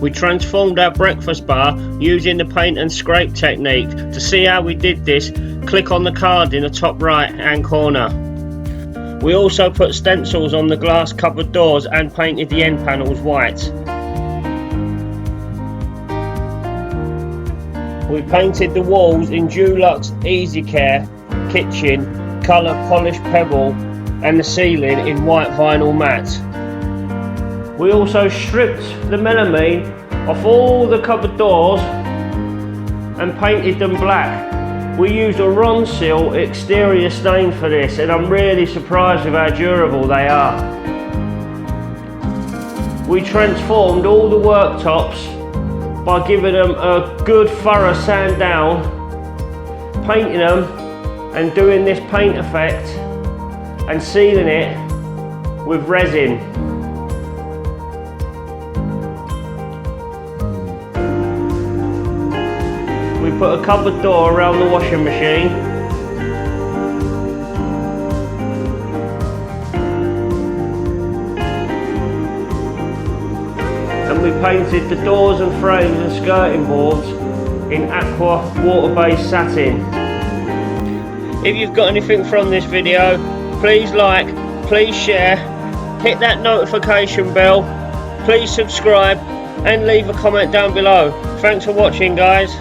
We transformed our breakfast bar using the paint and scrape technique. To see how we did this, click on the card in the top right hand corner. We also put stencils on the glass cupboard doors and painted the end panels white. We painted the walls in Dulux Easy Care Kitchen colour polished pebble and the ceiling in white vinyl matte. We also stripped the melamine off all the cupboard doors and painted them black. We used a Ronseal exterior stain for this, and I'm really surprised with how durable they are. We transformed all the worktops by giving them a good thorough sand down, painting them and doing this paint effect and sealing it with resin. We put a cupboard door around the washing machine. And we painted the doors and frames and skirting boards in aqua water-based satin. If you've got anything from this video, please like, please share, hit that notification bell, please subscribe and leave a comment down below. Thanks for watching, guys.